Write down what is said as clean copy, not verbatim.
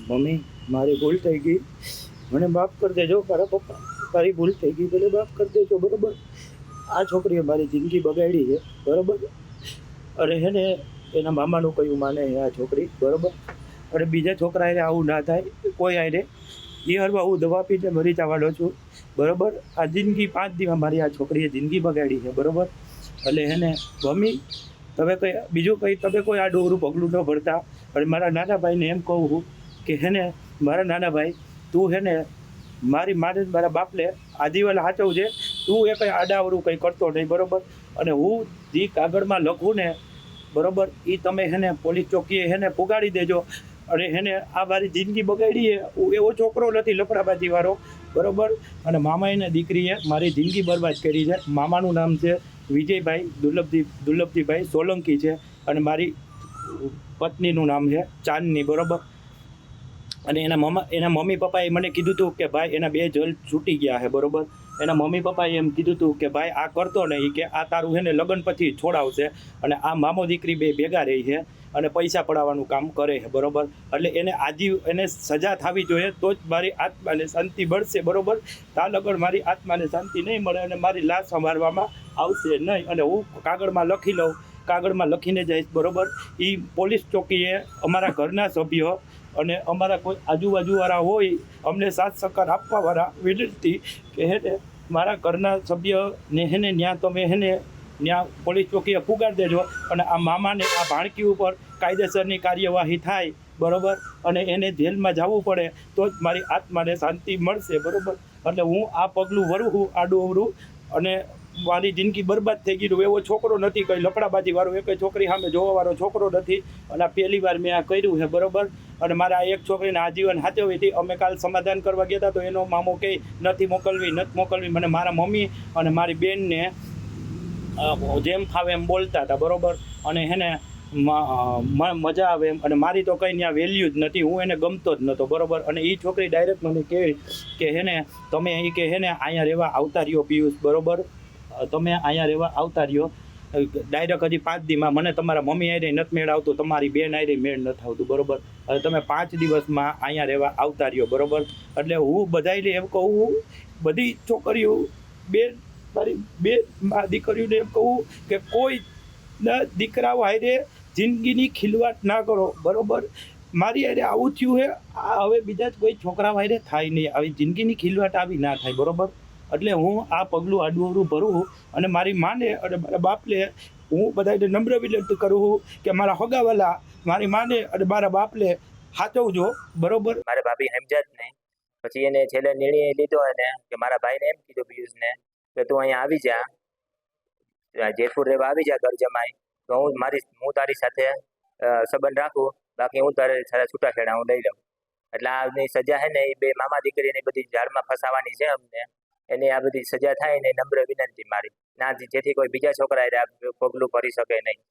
Mummy મારી ભૂલ થઈ ગઈ, મને માફ કરી દેજો. મારા પપ્પા મારી ભૂલ થઈ ગઈ, મને માફ કરી દેજો. બરાબર, આ છોકરીએ મારી જિંદગી બગાડી છે. બરાબર, અને હે ને એના મામાનું કયું માને આ છોકરી. બરાબર, અને બીજા છોકરા એને આવું ના થાય કોઈ આને એ હરવા હું દવા પીને મરી જવાનો છું. બરાબર, આ જિંદગી 5 દિવસ મારી આ છોકરીએ જિંદગી બગાડી છે. બરાબર, એટલે એને મમ્મી તમે કંઈ બીજું કંઈ તમે કોઈ આ ડોરું પગલું ન ભરતા. અને મારા નાના ભાઈને એમ કહું છું કે હે ને મારા નાના ભાઈ તું હે ને મારી માને મારા બાપને આજીવન સાચવજે. તું એ કંઈ આડાવડું કંઈ કરતો નહીં. બરાબર, અને હું જે કાગળમાં લખું ને બરાબર એ તમે હે ને પોલીસ ચોકીએ હે ને પુગાડી દેજો. અને હે ને આ મારી જિંદગી બગાડી છે. હું એવો છોકરો નથી લફડાબાજીવાળો. બરાબર, અને મામાએ દીકરીએ મારી જિંદગી બરબાદ કરી છે. મામાનું નામ છે વિજયભાઈ દુર્લભજીભાઈ સોલંકી છે, અને મારી પત્નીનું નામ છે ચાંદની. બરાબર, અને એના મમ્મી પપ્પાએ મને કીધું હતું કે ભાઈ એના 2 જલ છૂટી ગયા છે. બરાબર, એના મમ્મી પપ્પાએ એમ કીધું હતું કે ભાઈ આ કરતો નહીં, કે આ તારું છે ને લગ્ન પછી છોડાવશે, અને આ મામો દીકરી બે ભેગા રહી છે અને પૈસા પડાવવાનું કામ કરે છે. બરાબર, એટલે એને સજા થવી જોઈએ તો જ મારી આત્માને શાંતિ મળશે. બરાબર, તા લગન મારી આત્માને શાંતિ નહીં મળે અને મારી લાશ સંભાળવામાં આવશે નહીં. અને હું કાગળમાં લખી લઉં, કાગળમાં લખીને જઈશ. બરાબર, એ પોલીસ ચોકીએ અમારા ઘરના સભ્યો અને અમારા કોઈ આજુબાજુવાળા હોય અમને સાથ સહકાર આપવાવાળા વિનંતી કે હે ને મારા ઘરના સભ્યને હે ને ત્યાં તમે હે ને ત્યાં પોલીસ ચોકીએ પુગાડી દેજો. અને આ મામાને આ ભાણકી ઉપર કાયદેસરની કાર્યવાહી થાય. બરાબર, અને એને જેલમાં જવું પડે તો જ મારી આત્માને શાંતિ મળશે. બરાબર, એટલે હું આ પગલું ભરું છું આડું અવરું, અને મારી જિંદગી બરબાદ થઈ ગઈ. એવો છોકરો નથી, કંઈ લફડાબાજીવાળો એક છોકરી સામે જોવાવાળો છોકરો નથી. અને પહેલી વાર મેં આ કર્યું છે. બરાબર, અને મારા એક છોકરીને આજીવન સાચવી હતી. અમે કાલ સમાધાન કરવા ગયા હતા તો એનો મામો કહે નથી મોકલવી. મને મારા મમ્મી અને મારી બેનને જેમ ફાવે એમ બોલતા હતા. બરાબર, અને એને મજા આવે એમ, અને મારી તો કંઈ ત્યાં વેલ્યુ જ નથી. હું એને ગમતો જ નહોતો. બરાબર, અને એ છોકરી ડાયરેક્ટ મને કહે કે હે ને તમે અહીં કે હે ને અહીંયા રહેવા આવતા રહ્યો પિયુષ. બરાબર, તમે અહીંયા રહેવા આવતા રહ્યો. ડાયરેક્ટ હજી 5 દીમાં મને તમારા મમ્મી આરે નથી મેળ આવતું, તમારી બેન આરે મેળ નથી આવતું. બરાબર, હવે તમે 5 દિવસમાં અહીંયા રહેવા આવતા રહ્યો. બરાબર, એટલે હું બધાને એમ કહું, બધી છોકરીઓ મારી બે દીકરીઓને એમ કહું કે કોઈ દીકરાઓ હારે જિંદગીની ખીલવાટ ના કરો. બરાબર, મારી હારે આવું થયું છે, આ હવે બીજા જ કોઈ છોકરા હારે થાય નહીં. આવી જિંદગીની ખીલવાટ આવી ના થાય. બરાબર, એટલે હું આ પગલું આડું ભરું અને મારી માને અને મારા બાપને હું બધાને નમ્ર વિનંતી કરું છું કે મારા હગાવાલા મારી માને અને મારા બાપને સાચવજો. બરોબર, મારા ભાભી સમજ્યા જ નહીં. પછી એને છેલ્લે નિર્ણય લીધો એને કે મારા ભાઈને એમ કીધું પિયુષને કે તું અહીંયા આવી જા, જયપુર રહેવા આવી જા ઘર જમાઈ, તો હું તારી સાથે સંબંધ રાખું, બાકી હું તારે છૂટાછેડા હું લઈ લઉં. એટલે આની સજા છે ને એ 2 મામા દીકરીની બધી જાળમાં ફસાવાની છે અમને. એની આ બધી સજા થાય ને નમ્ર વિનંતી મારી ના, જેથી કોઈ બીજા છોકરા પગલું ભરી શકે નહીં.